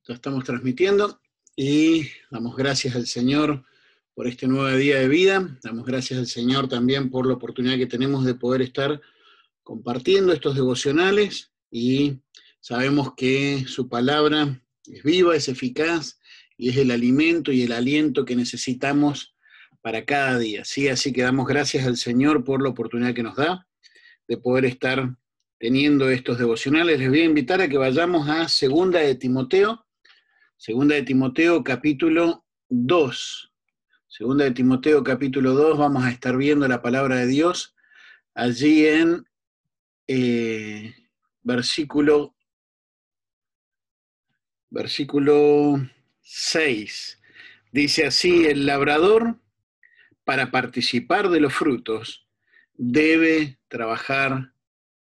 Ya estamos transmitiendo y damos gracias al Señor por este nuevo día de vida. Damos gracias al Señor también por la oportunidad que tenemos de poder estar compartiendo estos devocionales y sabemos que su palabra es viva, es eficaz y es el alimento y el aliento que necesitamos para cada día. ¿Sí? Así que damos gracias al Señor por la oportunidad que nos da de poder estar teniendo estos devocionales. Les voy a invitar a que vayamos a Segunda de Timoteo capítulo 2. Segunda de Timoteo capítulo 2, vamos a estar viendo la palabra de Dios allí en versículo 6. Dice así: el labrador, para participar de los frutos, debe trabajar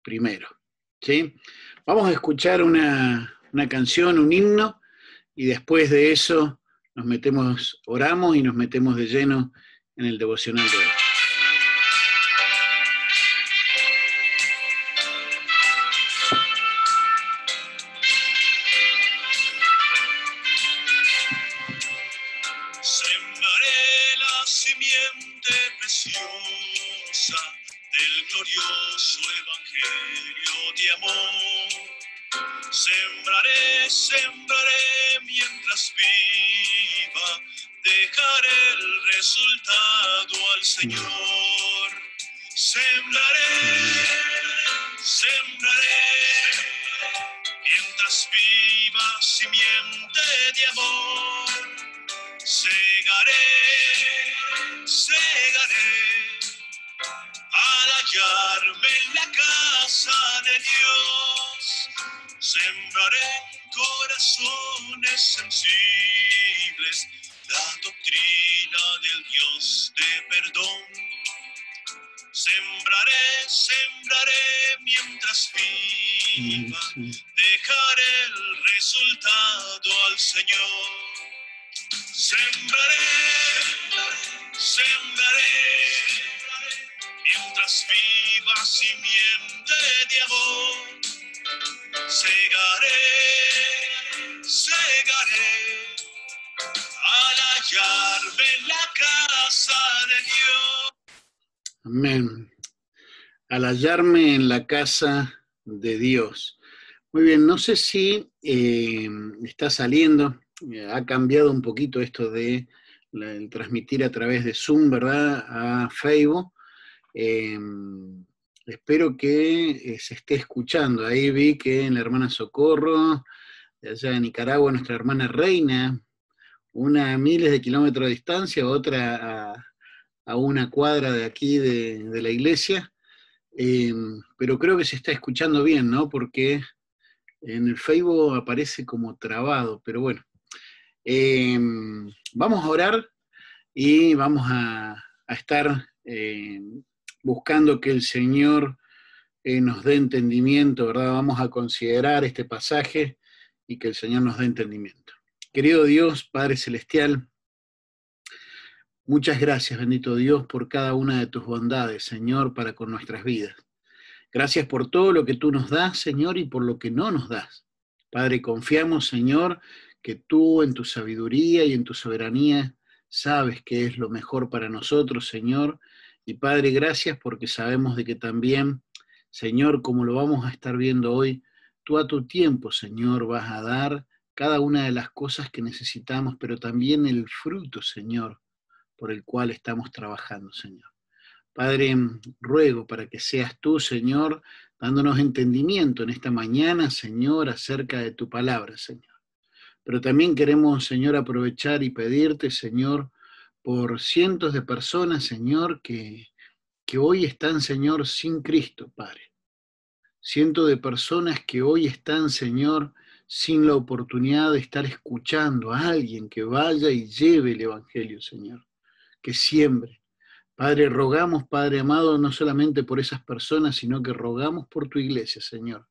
primero. ¿Sí? Vamos a escuchar una canción, un himno, y después de eso oramos y nos metemos de lleno en el devocional de hoy. Sembraré la simiente preciosa del glorioso evangelio de amor. Sembraré mientras viva, dejaré el resultado al Señor. Sembraré mientras viva simiente de amor. Segaré al hallarme en la casa de Dios. Sembraré en corazones sensibles la doctrina del Dios de perdón. Sembraré mientras viva, dejaré el resultado al Señor. Sembraré mientras viva simiente de amor. Segaré al hallarme en la casa de Dios. Amén. Al hallarme en la casa de Dios. Muy bien, no sé si está saliendo, ha cambiado un poquito esto de el transmitir a través de Zoom, ¿verdad?, a Facebook. Espero que se esté escuchando. Ahí vi que la hermana Socorro, de allá de Nicaragua, nuestra hermana Reina, una a miles de kilómetros de distancia, otra a una cuadra de aquí de la iglesia, pero creo que se está escuchando bien, ¿no? Porque en el Facebook aparece como trabado, pero bueno. Vamos a orar y vamos a estar buscando que el Señor nos dé entendimiento, ¿verdad? Vamos a considerar este pasaje y que el Señor nos dé entendimiento. Querido Dios, Padre Celestial, muchas gracias, bendito Dios, por cada una de tus bondades, Señor, para con nuestras vidas. Gracias por todo lo que tú nos das, Señor, y por lo que no nos das. Padre, confiamos, Señor, que tú en tu sabiduría y en tu soberanía sabes qué es lo mejor para nosotros, Señor. Y Padre, gracias porque sabemos de que también, Señor, como lo vamos a estar viendo hoy, tú a tu tiempo, Señor, vas a dar cada una de las cosas que necesitamos, pero también el fruto, Señor, por el cual estamos trabajando, Señor. Padre, ruego para que seas tú, Señor, dándonos entendimiento en esta mañana, Señor, acerca de tu palabra, Señor. Pero también queremos, Señor, aprovechar y pedirte, Señor, por cientos de personas, Señor, que hoy están, Señor, sin Cristo, Padre. Cientos de personas que hoy están, Señor, sin la oportunidad de estar escuchando a alguien que vaya y lleve el Evangelio, Señor, que siembre. Padre, rogamos, Padre amado, no solamente por esas personas, sino que rogamos por tu iglesia, Señor,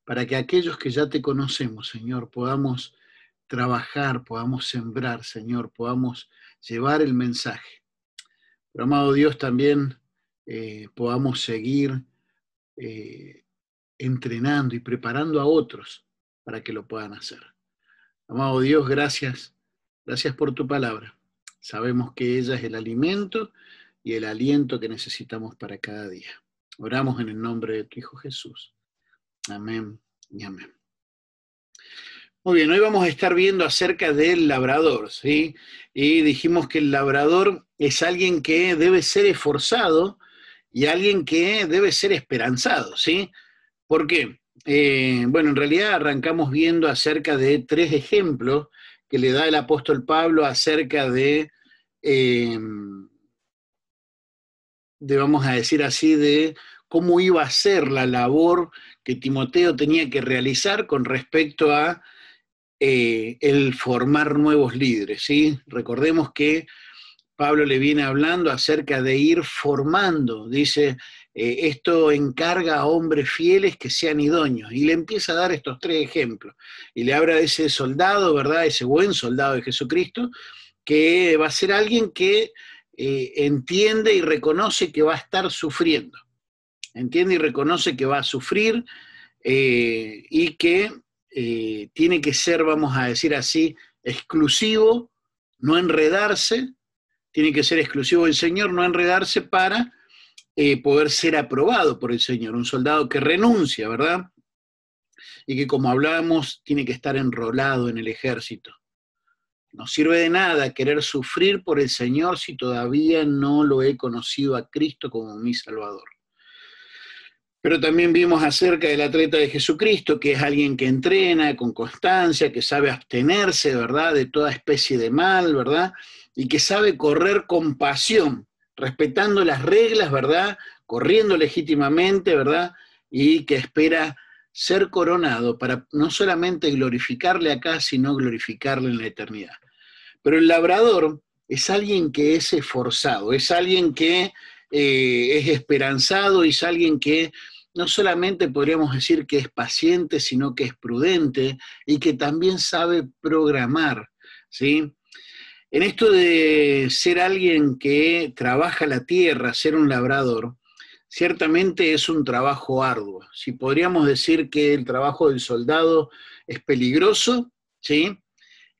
para que aquellos que ya te conocemos, Señor, podamos trabajar, podamos sembrar, Señor, podamos llevar el mensaje. Pero, amado Dios, también podamos seguir entrenando y preparando a otros para que lo puedan hacer. Amado Dios, gracias. Gracias por tu palabra. Sabemos que ella es el alimento y el aliento que necesitamos para cada día. Oramos en el nombre de tu Hijo Jesús. Amén y amén. Muy bien, hoy vamos a estar viendo acerca del labrador, ¿sí? Y dijimos que el labrador es alguien que debe ser esforzado y alguien que debe ser esperanzado, ¿sí? ¿Por qué? Bueno, en realidad arrancamos viendo acerca de 3 ejemplos que le da el apóstol Pablo acerca eh, vamos a decir así, de cómo iba a ser la labor que Timoteo tenía que realizar con respecto a el formar nuevos líderes, ¿sí? Recordemos que Pablo le viene hablando acerca de ir formando, dice, esto encarga a hombres fieles que sean idóneos, y le empieza a dar estos 3 ejemplos, y le habla de ese soldado, ¿verdad? Ese buen soldado de Jesucristo, que va a ser alguien que entiende y reconoce que va a estar sufriendo, entiende y reconoce que va a sufrir y que tiene que ser, vamos a decir así, exclusivo, no enredarse, tiene que ser exclusivo del Señor, no enredarse para poder ser aprobado por el Señor. Un soldado que renuncia, ¿verdad? Y que, como hablábamos, tiene que estar enrolado en el ejército. No sirve de nada querer sufrir por el Señor si todavía no lo he conocido a Cristo como mi Salvador. Pero también vimos acerca del atleta de Jesucristo, que es alguien que entrena con constancia, que sabe abstenerse, ¿verdad?, de toda especie de mal, ¿verdad?, y que sabe correr con pasión, respetando las reglas, ¿verdad?, corriendo legítimamente, ¿verdad?, y que espera ser coronado para no solamente glorificarle acá, sino glorificarle en la eternidad. Pero el labrador es alguien que es esforzado, es alguien que es esperanzado, es alguien que no solamente podríamos decir que es paciente, sino que es prudente y que también sabe programar, ¿sí? En esto de ser alguien que trabaja la tierra, ser un labrador, ciertamente es un trabajo arduo. Si podríamos decir que el trabajo del soldado es peligroso, ¿sí?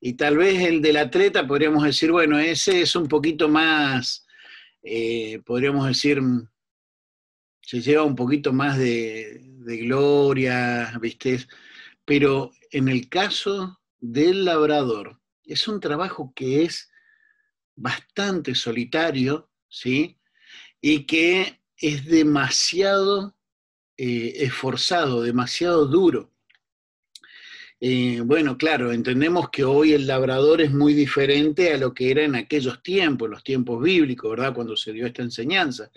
Y tal vez el del atleta podríamos decir, bueno, ese es un poquito más, podríamos decir, se lleva un poquito más de gloria, ¿viste? Pero en el caso del labrador, es un trabajo que es bastante solitario, ¿sí? Y que es demasiado esforzado, demasiado duro. Bueno, claro, entendemos que hoy el labrador es muy diferente a lo que era en aquellos tiempos, los tiempos bíblicos, ¿verdad? Cuando se dio esta enseñanza.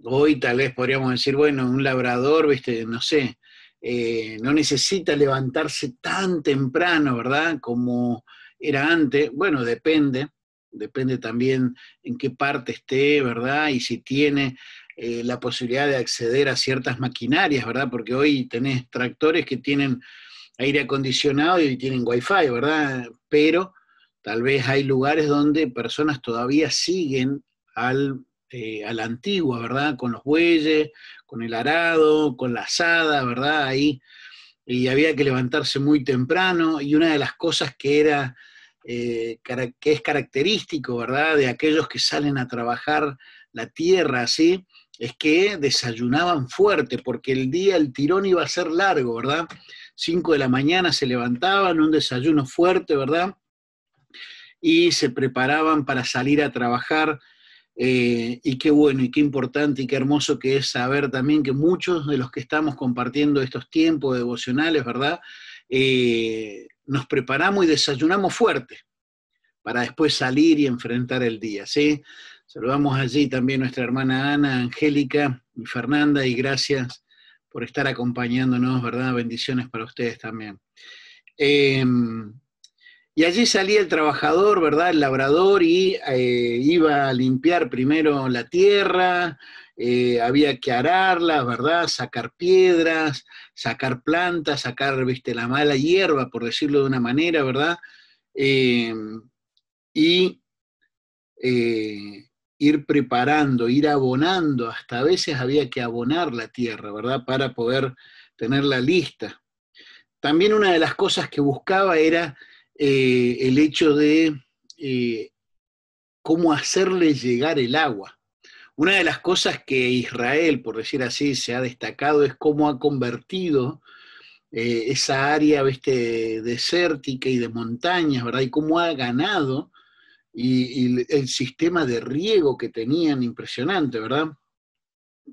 Hoy tal vez podríamos decir, bueno, un labrador, ¿viste? No sé, no necesita levantarse tan temprano, ¿verdad? Como era antes. Bueno, depende también en qué parte esté, ¿verdad? Y si tiene la posibilidad de acceder a ciertas maquinarias, ¿verdad? Porque hoy tenés tractores que tienen aire acondicionado y tienen wifi, ¿verdad? Pero tal vez hay lugares donde personas todavía siguen a la antigua, ¿verdad? Con los bueyes, con el arado, con la azada, ¿verdad? Ahí, y había que levantarse muy temprano, y una de las cosas que era, que es característico, ¿verdad? De aquellos que salen a trabajar la tierra, así, es que desayunaban fuerte, porque el día, el tirón iba a ser largo, ¿verdad? 5 de la mañana se levantaban, un desayuno fuerte, ¿verdad? Y se preparaban para salir a trabajar, y qué bueno, y qué importante, y qué hermoso que es saber también que muchos de los que estamos compartiendo estos tiempos devocionales, ¿verdad? Nos preparamos y desayunamos fuerte, para después salir y enfrentar el día, ¿sí? Saludamos allí también a nuestra hermana Ana, Angélica y Fernanda, y gracias por estar acompañándonos, ¿verdad? Bendiciones para ustedes también. Y allí salía el trabajador, ¿verdad? El labrador, y iba a limpiar primero la tierra, había que ararla, ¿verdad? Sacar piedras, sacar plantas, sacar, viste, la mala hierba, por decirlo de una manera, ¿verdad? Eh, y ir preparando, ir abonando, hasta a veces había que abonar la tierra, ¿verdad? Para poder tenerla lista. También una de las cosas que buscaba era el hecho de cómo hacerle llegar el agua. Una de las cosas que Israel, por decir así, se ha destacado es cómo ha convertido esa área, ¿viste?, desértica y de montañas, ¿verdad? Y cómo ha ganado y el sistema de riego que tenían, impresionante, ¿verdad?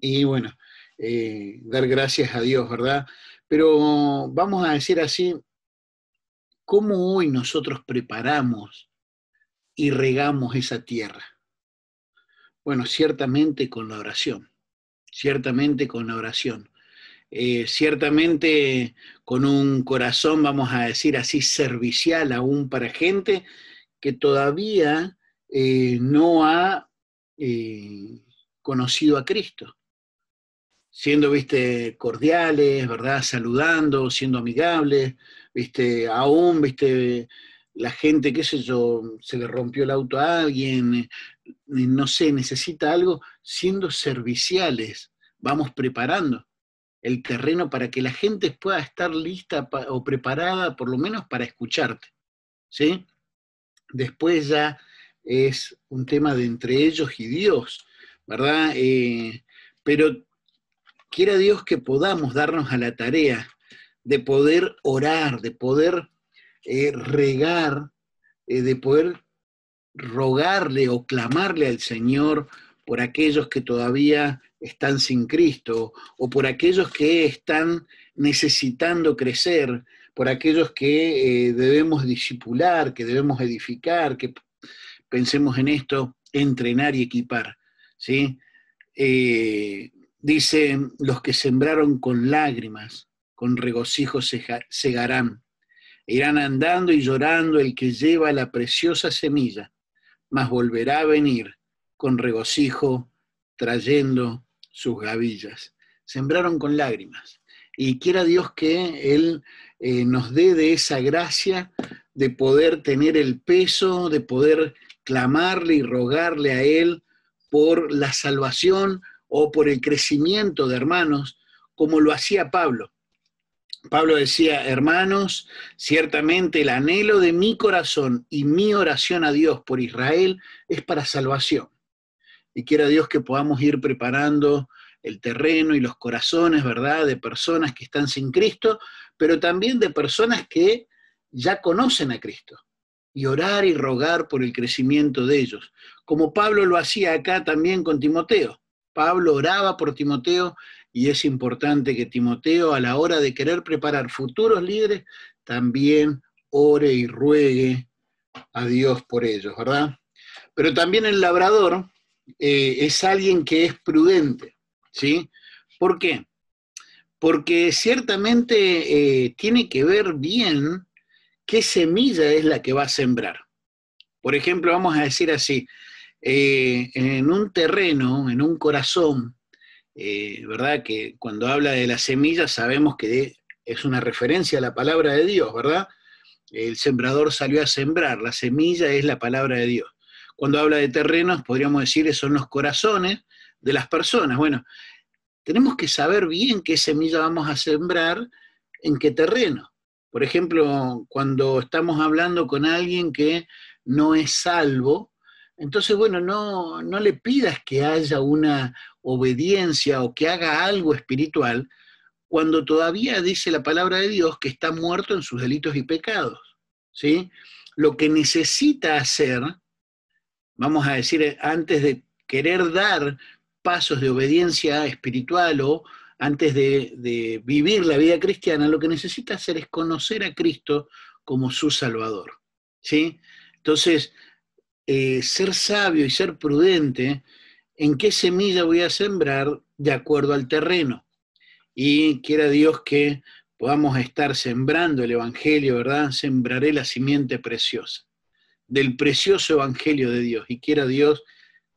Y bueno, dar gracias a Dios, ¿verdad? Pero vamos a decir así, ¿cómo hoy nosotros preparamos y regamos esa tierra? Bueno, ciertamente con la oración, ciertamente con la oración. Ciertamente con un corazón, vamos a decir así, servicial aún para gente que todavía no ha conocido a Cristo, siendo, viste, cordiales, ¿verdad? Saludando, siendo amigables, viste, aún, viste, la gente, qué sé yo, se le rompió el auto a alguien, no sé, necesita algo, siendo serviciales, vamos preparando el terreno para que la gente pueda estar lista o preparada por lo menos para escucharte, ¿sí? Después ya es un tema de entre ellos y Dios, ¿verdad? Pero quiera Dios que podamos darnos a la tarea de poder orar, de poder regar, de poder rogarle o clamarle al Señor por aquellos que todavía están sin Cristo, o por aquellos que están necesitando crecer, por aquellos que debemos discipular, que debemos edificar, que pensemos en esto, entrenar y equipar, ¿sí? Dice, los que sembraron con lágrimas, con regocijo segarán, irán andando y llorando el que lleva la preciosa semilla, mas volverá a venir con regocijo trayendo sus gavillas. Sembraron con lágrimas. Y quiera Dios que Él nos dé de esa gracia de poder tener el peso, de poder clamarle y rogarle a Él por la salvación o por el crecimiento de hermanos, como lo hacía Pablo. Pablo decía, hermanos, ciertamente el anhelo de mi corazón y mi oración a Dios por Israel es para salvación. Y quiera Dios que podamos ir preparando el terreno y los corazones, ¿verdad?, de personas que están sin Cristo, pero también de personas que ya conocen a Cristo. Y orar y rogar por el crecimiento de ellos. Como Pablo lo hacía acá también con Timoteo. Pablo oraba por Timoteo y es importante que Timoteo, a la hora de querer preparar futuros líderes, también ore y ruegue a Dios por ellos, ¿verdad? Pero también el labrador es alguien que es prudente, ¿sí? ¿Por qué? Porque ciertamente tiene que ver bien qué semilla es la que va a sembrar. Por ejemplo, vamos a decir así, en un terreno, en un corazón, ¿verdad? Que cuando habla de la semilla sabemos que es una referencia a la palabra de Dios, ¿verdad? El sembrador salió a sembrar, la semilla es la palabra de Dios. Cuando habla de terrenos, podríamos decir que son los corazones de las personas. Bueno, tenemos que saber bien qué semilla vamos a sembrar en qué terreno. Por ejemplo, cuando estamos hablando con alguien que no es salvo, entonces, bueno, no le pidas que haya una obediencia o que haga algo espiritual, cuando todavía dice la palabra de Dios que está muerto en sus delitos y pecados, ¿sí? Lo que necesita hacer, vamos a decir, antes de querer dar pasos de obediencia espiritual o antes de vivir la vida cristiana, lo que necesita hacer es conocer a Cristo como su Salvador, ¿sí? Entonces, ser sabio y ser prudente en qué semilla voy a sembrar de acuerdo al terreno. Y quiera Dios que podamos estar sembrando el Evangelio, ¿verdad? Sembraré la simiente preciosa, del precioso Evangelio de Dios. Y quiera Dios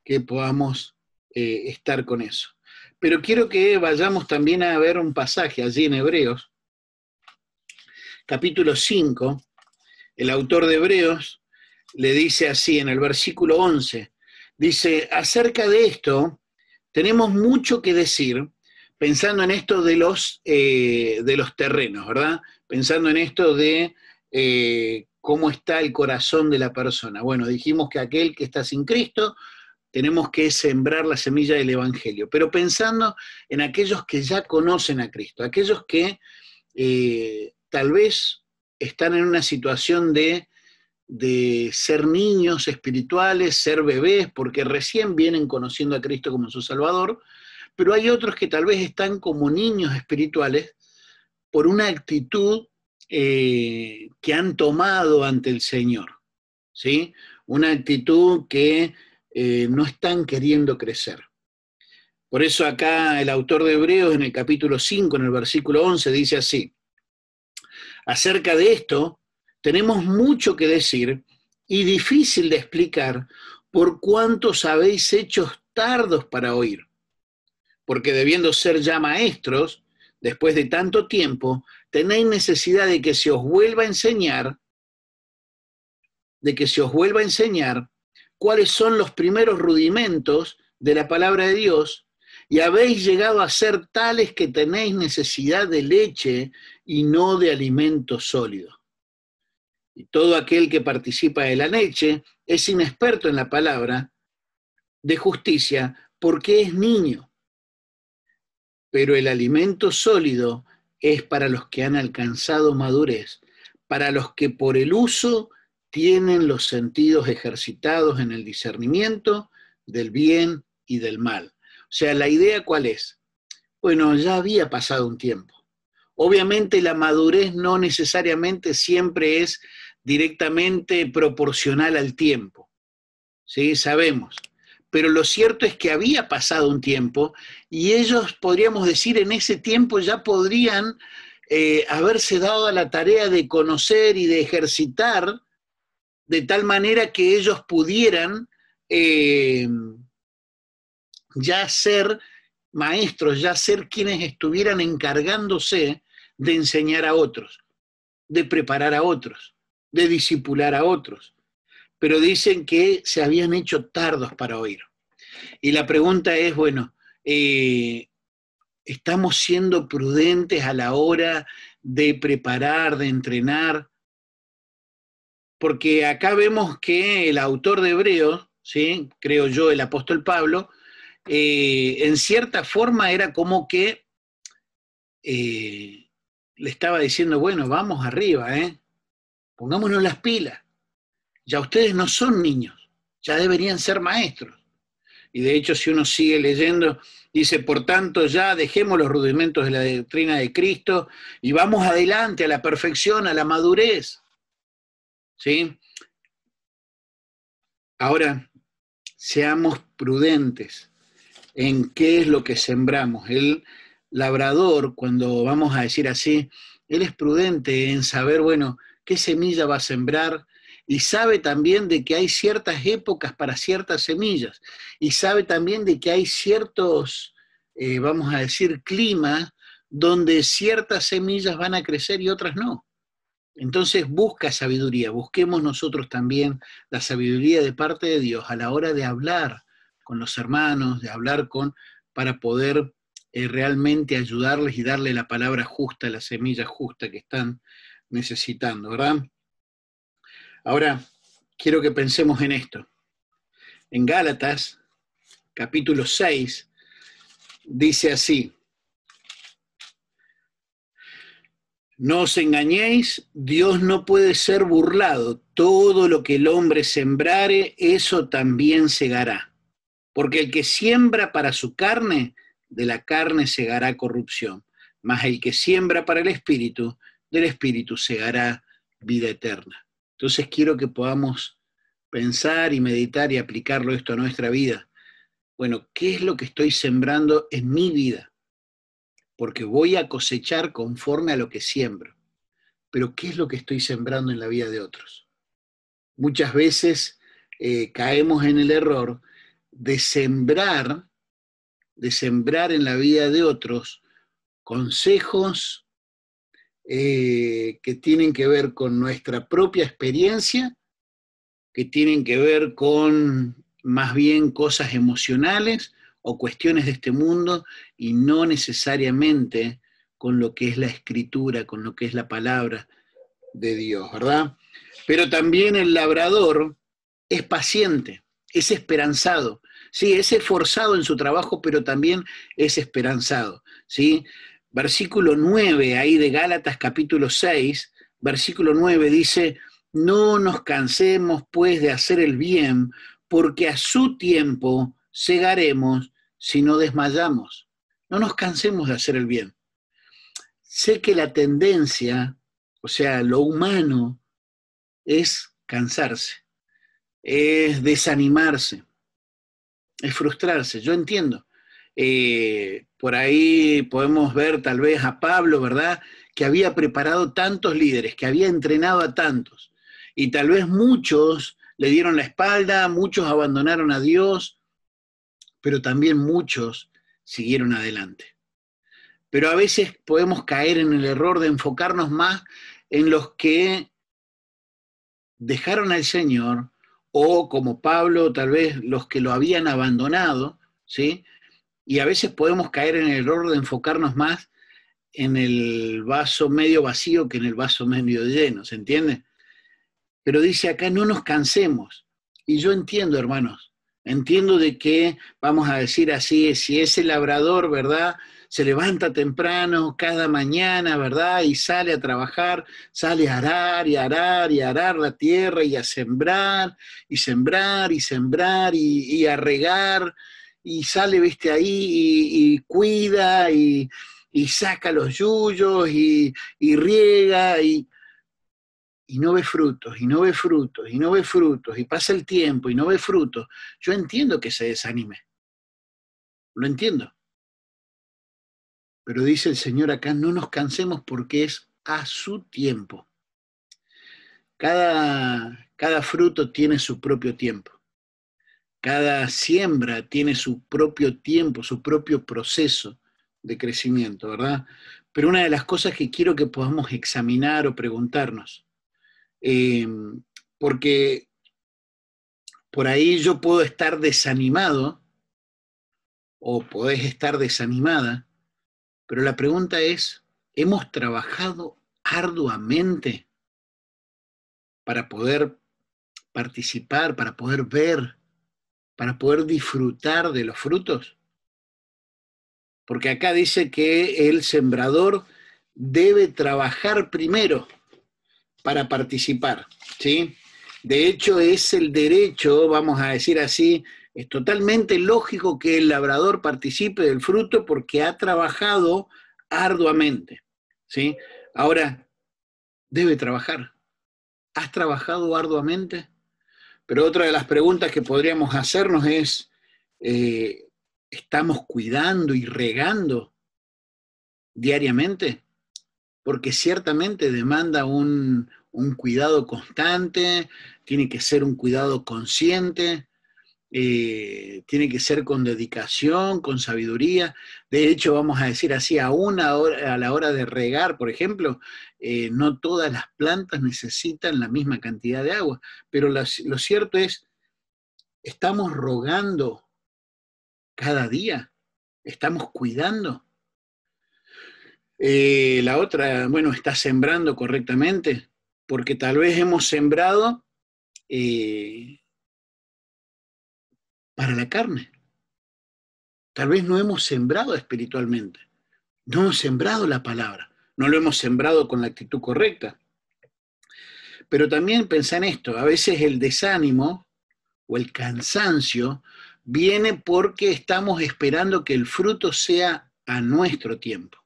que podamos estar con eso. Pero quiero que vayamos también a ver un pasaje allí en Hebreos, capítulo 5. El autor de Hebreos le dice así en el versículo 11, dice, acerca de esto tenemos mucho que decir, pensando en esto de los terrenos, ¿verdad? Pensando en esto de cómo está el corazón de la persona. Bueno, dijimos que aquel que está sin Cristo, tenemos que sembrar la semilla del Evangelio, pero pensando en aquellos que ya conocen a Cristo, aquellos que tal vez están en una situación de ser niños espirituales, ser bebés, porque recién vienen conociendo a Cristo como su Salvador, pero hay otros que tal vez están como niños espirituales por una actitud que han tomado ante el Señor, ¿sí? Una actitud que no están queriendo crecer. Por eso acá el autor de Hebreos en el capítulo 5, en el versículo 11, dice así: acerca de esto tenemos mucho que decir y difícil de explicar por cuanto os habéis hecho tardos para oír, porque debiendo ser ya maestros, después de tanto tiempo, tenéis necesidad de que se os vuelva a enseñar, cuáles son los primeros rudimentos de la palabra de Dios, y habéis llegado a ser tales que tenéis necesidad de leche y no de alimento sólido. Y todo aquel que participa de la leche es inexperto en la palabra de justicia porque es niño. Pero el alimento sólido es para los que han alcanzado madurez, para los que por el uso tienen los sentidos ejercitados en el discernimiento del bien y del mal. O sea, ¿la idea cuál es? Bueno, ya había pasado un tiempo. Obviamente la madurez no necesariamente siempre es directamente proporcional al tiempo, ¿sí? Sabemos. Pero lo cierto es que había pasado un tiempo y ellos, podríamos decir, en ese tiempo ya podrían haberse dado a la tarea de conocer y de ejercitar de tal manera que ellos pudieran ya ser maestros, ya ser quienes estuvieran encargándose de enseñar a otros, de preparar a otros, de discipular a otros. Pero dicen que se habían hecho tardos para oír. Y la pregunta es, bueno, ¿estamos siendo prudentes a la hora de preparar, de entrenar? Porque acá vemos que el autor de Hebreos, ¿sí? Creo yo, el apóstol Pablo, en cierta forma era como que le estaba diciendo, bueno, vamos arriba, pongámonos las pilas. Ya ustedes no son niños, ya deberían ser maestros. Y de hecho, si uno sigue leyendo, dice, por tanto, ya dejemos los rudimentos de la doctrina de Cristo y vamos adelante a la perfección, a la madurez. ¿Sí? Ahora, seamos prudentes en qué es lo que sembramos. El labrador, cuando vamos a decir así, él es prudente en saber, bueno, qué semilla va a sembrar, y sabe también de que hay ciertas épocas para ciertas semillas, y sabe también de que hay ciertos, vamos a decir, climas donde ciertas semillas van a crecer y otras no. Entonces busca sabiduría, busquemos nosotros también la sabiduría de parte de Dios a la hora de hablar con los hermanos, de hablar para poder realmente ayudarles y darle la palabra justa, la semilla justa que están necesitando, ¿verdad? Ahora, quiero que pensemos en esto. En Gálatas, capítulo 6, dice así: no os engañéis, Dios no puede ser burlado. Todo lo que el hombre sembrare, eso también segará. Porque el que siembra para su carne, de la carne segará corrupción. Mas el que siembra para el Espíritu, del Espíritu segará vida eterna. Entonces quiero que podamos pensar y meditar y aplicarlo esto a nuestra vida. Bueno, ¿qué es lo que estoy sembrando en mi vida? Porque voy a cosechar conforme a lo que siembro. Pero ¿qué es lo que estoy sembrando en la vida de otros? Muchas veces caemos en el error de sembrar en la vida de otros consejos que tienen que ver con nuestra propia experiencia, que tienen que ver con más bien cosas emocionales o cuestiones de este mundo y no necesariamente con lo que es la escritura, con lo que es la palabra de Dios, ¿verdad? Pero también el labrador es paciente, es esperanzado. Sí, es esforzado en su trabajo, pero también es esperanzado. ¿Sí? Versículo 9, ahí de Gálatas capítulo 6, versículo 9 dice, no nos cansemos pues de hacer el bien, porque a su tiempo segaremos si no desmayamos. No nos cansemos de hacer el bien. Sé que la tendencia, o sea, lo humano, es cansarse, es desanimarse, es frustrarse, yo entiendo. Por ahí podemos ver tal vez a Pablo, ¿verdad? Que había preparado tantos líderes, que había entrenado a tantos. Y tal vez muchos le dieron la espalda, muchos abandonaron a Dios, pero también muchos siguieron adelante. Pero a veces podemos caer en el error de enfocarnos más en los que dejaron al Señor, o como Pablo, tal vez los que lo habían abandonado, ¿sí? Y a veces podemos caer en el error de enfocarnos más en el vaso medio vacío que en el vaso medio lleno, ¿se entiende? Pero dice acá, no nos cansemos. Y yo entiendo, hermanos, entiendo de que, vamos a decir así, si ese labrador, ¿verdad?, se levanta temprano cada mañana, ¿verdad?, y sale a trabajar, sale a arar y arar y arar la tierra y a sembrar y sembrar y sembrar y a regar, y sale, viste, ahí y cuida y saca los yuyos y riega y no ve frutos, y no ve frutos, y no ve frutos, y pasa el tiempo y no ve frutos, yo entiendo que se desanime, lo entiendo. Pero dice el Señor acá, no nos cansemos porque es a su tiempo. Cada fruto tiene su propio tiempo. Cada siembra tiene su propio tiempo, su propio proceso de crecimiento, ¿verdad? Pero una de las cosas que quiero que podamos examinar o preguntarnos, porque por ahí yo puedo estar desanimado o podés estar desanimada, pero la pregunta es, ¿hemos trabajado arduamente para poder participar, para poder ver, para poder disfrutar de los frutos? Porque acá dice que el sembrador debe trabajar primero para participar, ¿sí? De hecho, es el derecho, vamos a decir así, es totalmente lógico que el labrador participe del fruto porque ha trabajado arduamente, ¿sí? Ahora, debe trabajar. ¿Has trabajado arduamente? Pero otra de las preguntas que podríamos hacernos es, ¿estamos cuidando y regando diariamente? Porque ciertamente demanda un cuidado constante, tiene que ser un cuidado consciente, tiene que ser con dedicación, con sabiduría. De hecho, vamos a decir así, aún a la hora de regar, por ejemplo, no todas las plantas necesitan la misma cantidad de agua, pero lo cierto es, estamos rogando cada día, estamos cuidando. La otra, bueno, está sembrando correctamente, porque tal vez hemos sembrado para la carne. Tal vez no hemos sembrado espiritualmente, no hemos sembrado la palabra, no lo hemos sembrado con la actitud correcta. Pero también pensá en esto, a veces el desánimo o el cansancio viene porque estamos esperando que el fruto sea a nuestro tiempo.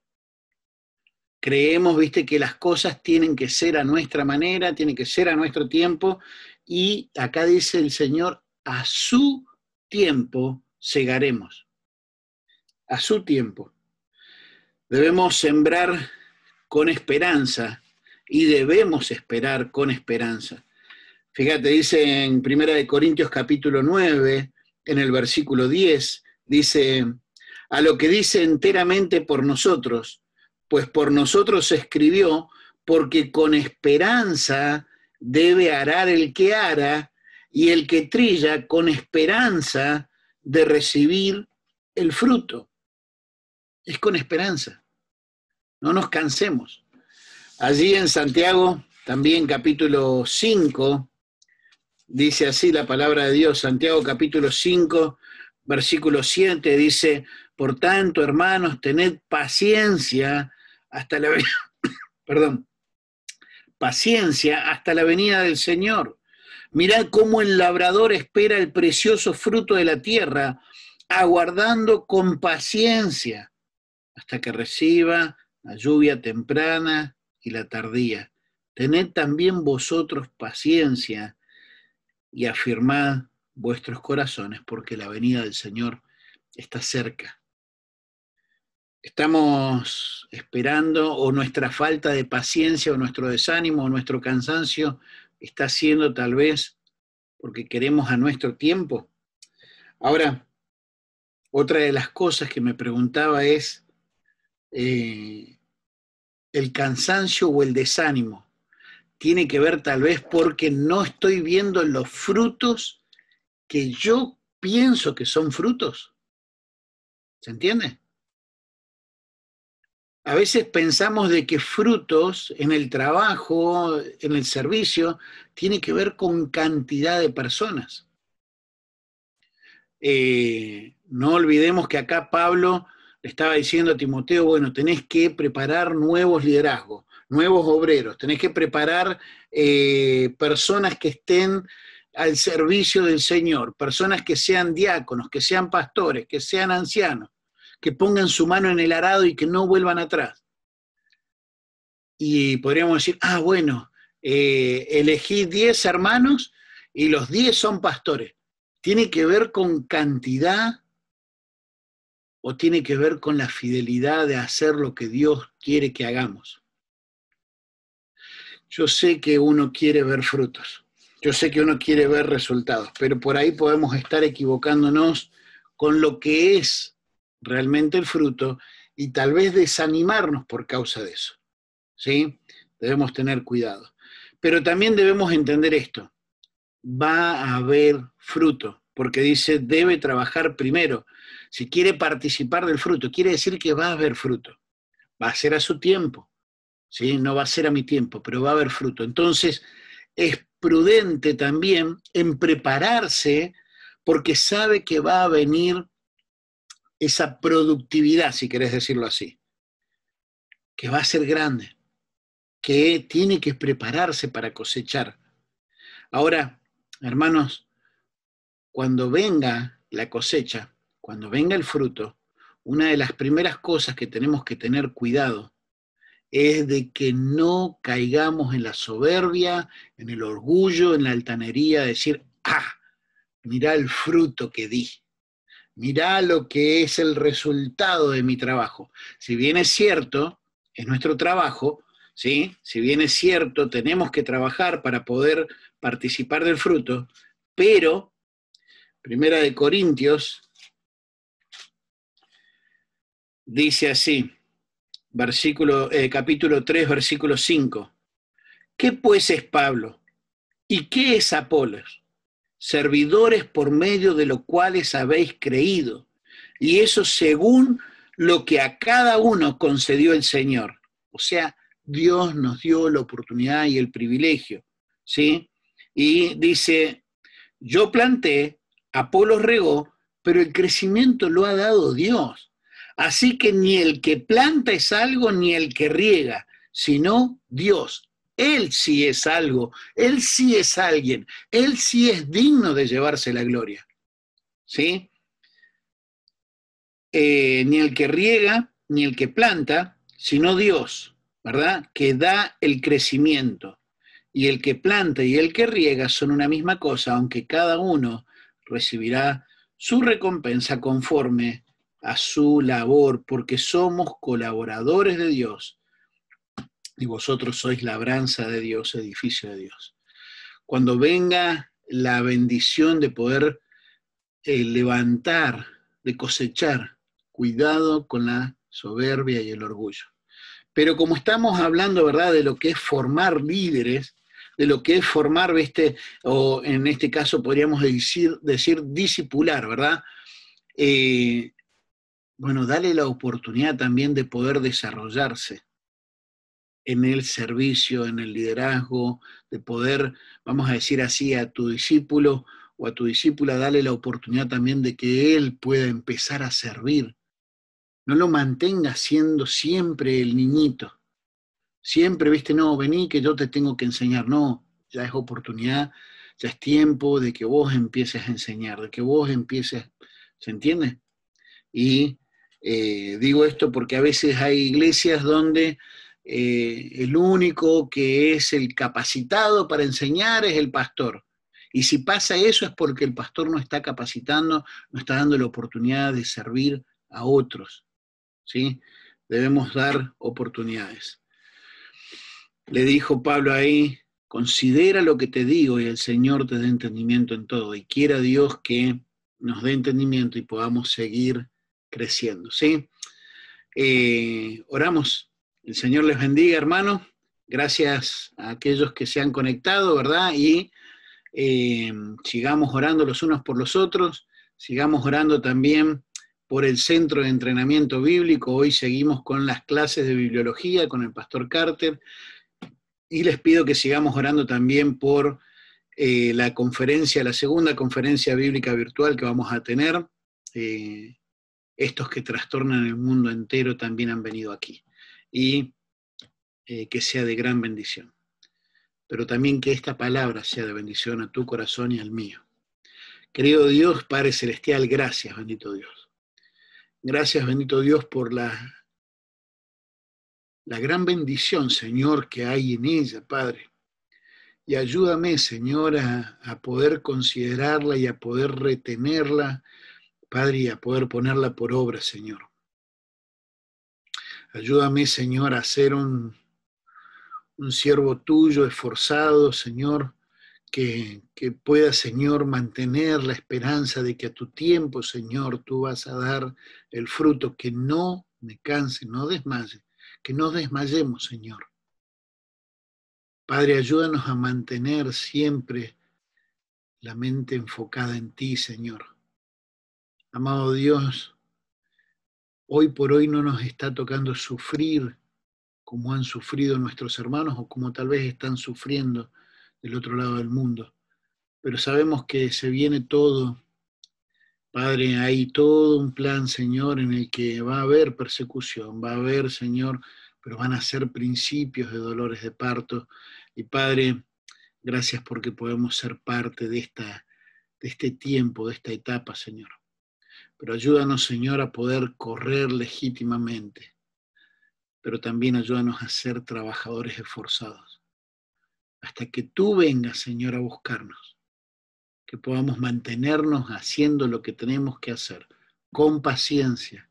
Creemos, viste, que las cosas tienen que ser a nuestra manera, tienen que ser a nuestro tiempo, y acá dice el Señor, a su tiempo segaremos. A su tiempo. Debemos sembrar con esperanza y debemos esperar con esperanza. Fíjate, dice en 1 Corintios capítulo 9, en el versículo 10, dice, a lo que dice enteramente por nosotros, pues por nosotros se escribió, porque con esperanza debe arar el que ara, y el que trilla con esperanza de recibir el fruto. Es con esperanza. No nos cansemos. Allí en Santiago, También capítulo 5, dice así la palabra de Dios, Santiago capítulo 5, versículo 7, dice, por tanto, hermanos, tened paciencia hasta la, perdón, paciencia hasta la venida del Señor. Mirad cómo el labrador espera el precioso fruto de la tierra, aguardando con paciencia hasta que reciba la lluvia temprana y la tardía. Tened también vosotros paciencia y afirmad vuestros corazones, porque la venida del Señor está cerca. Estamos esperando, o nuestra falta de paciencia, o nuestro desánimo, o nuestro cansancio está siendo tal vez porque queremos a nuestro tiempo. Ahora, otra de las cosas que me preguntaba es el cansancio o el desánimo. Tiene que ver tal vez porque no estoy viendo los frutos que yo pienso que son frutos. ¿Se entiende? A veces pensamos de que frutos en el trabajo, en el servicio, tiene que ver con cantidad de personas. No olvidemos que acá Pablo le estaba diciendo a Timoteo, bueno, tenés que preparar nuevos liderazgos, nuevos obreros, tenés que preparar personas que estén al servicio del Señor, personas que sean diáconos, que sean pastores, que sean ancianos, que pongan su mano en el arado y que no vuelvan atrás. Y podríamos decir, bueno, elegí 10 hermanos y los 10 son pastores. ¿Tiene que ver con cantidad o tiene que ver con la fidelidad de hacer lo que Dios quiere que hagamos? Yo sé que uno quiere ver frutos, yo sé que uno quiere ver resultados, pero por ahí podemos estar equivocándonos con lo que es realmente el fruto y tal vez desanimarnos por causa de eso. ¿Sí? Debemos tener cuidado. Pero también debemos entender esto. Va a haber fruto, porque dice, debe trabajar primero. Si quiere participar del fruto, quiere decir que va a haber fruto. Va a ser a su tiempo, ¿sí? No va a ser a mi tiempo, pero va a haber fruto. Entonces, es prudente también en prepararse porque sabe que va a venir esa productividad, si querés decirlo así, que va a ser grande, que tiene que prepararse para cosechar. Ahora, hermanos, cuando venga la cosecha, cuando venga el fruto, una de las primeras cosas que tenemos que tener cuidado es de que no caigamos en la soberbia, en el orgullo, en la altanería, de decir, mirá el fruto que di, mirá lo que es el resultado de mi trabajo. Si bien es cierto, es nuestro trabajo, ¿sí? Si bien es cierto, tenemos que trabajar para poder participar del fruto, pero Primera de Corintios dice así, capítulo 3, versículo 5. ¿Qué pues es Pablo? ¿Y qué es Apolos? Servidores por medio de los cuales habéis creído, y eso según lo que a cada uno concedió el Señor. O sea, Dios nos dio la oportunidad y el privilegio, ¿sí? Y dice, yo planté, Apolos regó, pero el crecimiento lo ha dado Dios. Así que ni el que planta es algo, ni el que riega, sino Dios. Él sí es algo, Él sí es alguien, Él sí es digno de llevarse la gloria. ¿Sí? Ni el que riega, ni el que planta, sino Dios, ¿verdad? Que da el crecimiento. Y el que planta y el que riega son una misma cosa, aunque cada uno recibirá su recompensa conforme a su labor, porque somos colaboradores de Dios y vosotros sois labranza de Dios, edificio de Dios. Cuando venga la bendición de poder levantar, de cosechar, cuidado con la soberbia y el orgullo. Pero como estamos hablando, ¿verdad?, de lo que es formar líderes, de lo que es formar, o en este caso podríamos decir discipular, ¿verdad? Bueno, dale la oportunidad también de poder desarrollarse. en el servicio, en el liderazgo, de poder, vamos a decir así, a tu discípulo o a tu discípula, darle la oportunidad también de que él pueda empezar a servir. No lo mantengas siendo siempre el niñito. Siempre, viste, no, vení que yo te tengo que enseñar. No, ya es oportunidad, ya es tiempo de que vos empieces a enseñar, de que vos empieces, ¿se entiende? Y digo esto porque a veces hay iglesias donde el único que es el capacitado para enseñar es el pastor. Y si pasa eso es porque el pastor no está capacitando, no está dando la oportunidad de servir a otros, ¿sí? Debemos dar oportunidades. Le dijo Pablo ahí, considera lo que te digo y el Señor te dé entendimiento en todo. Y quiera Dios que nos dé entendimiento y podamos seguir creciendo, ¿sí? Oramos. El Señor les bendiga, hermanos. Gracias a aquellos que se han conectado, ¿verdad? Y sigamos orando los unos por los otros. Sigamos orando también por el Centro de Entrenamiento Bíblico. Hoy seguimos con las clases de bibliología con el pastor Carter. Y les pido que sigamos orando también por la conferencia, la segunda conferencia bíblica virtual que vamos a tener. Estos que trastornan el mundo entero también han venido aquí. Y que sea de gran bendición. Pero también que esta palabra sea de bendición a tu corazón y al mío. Querido Dios, Padre Celestial, gracias, bendito Dios. Gracias, bendito Dios, por la gran bendición, Señor, que hay en ella, Padre. Y ayúdame, Señor, a poder considerarla y a poder retenerla, Padre, y a poder ponerla por obra, Señor. Ayúdame, Señor, a ser un siervo tuyo, esforzado, Señor, que pueda, Señor, mantener la esperanza de que a tu tiempo, Señor, tú vas a dar el fruto, que no me canse, no desmaye, que no desmayemos, Señor. Padre, ayúdanos a mantener siempre la mente enfocada en ti, Señor. Amado Dios, hoy por hoy no nos está tocando sufrir como han sufrido nuestros hermanos o como tal vez están sufriendo del otro lado del mundo. Pero sabemos que se viene todo. Padre, hay todo un plan, Señor, en el que va a haber persecución, va a haber, Señor, pero van a ser principios de dolores de parto. Y Padre, gracias porque podemos ser parte de este tiempo, de esta etapa, Señor. Pero ayúdanos, Señor, a poder correr legítimamente, pero también ayúdanos a ser trabajadores esforzados, hasta que tú vengas, Señor, a buscarnos, que podamos mantenernos haciendo lo que tenemos que hacer, con paciencia.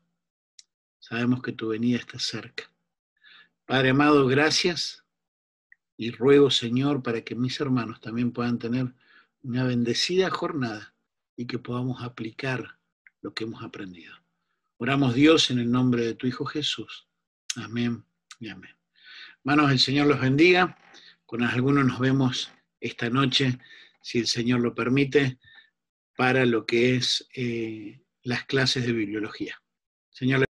Sabemos que tu venida está cerca. Padre amado, gracias, y ruego, Señor, para que mis hermanos también puedan tener una bendecida jornada y que podamos aplicar lo que hemos aprendido. Oramos, Dios, en el nombre de tu Hijo Jesús. Amén y amén. Hermanos, el Señor los bendiga. Con algunos nos vemos esta noche, si el Señor lo permite, para lo que es las clases de bibliología. Señor,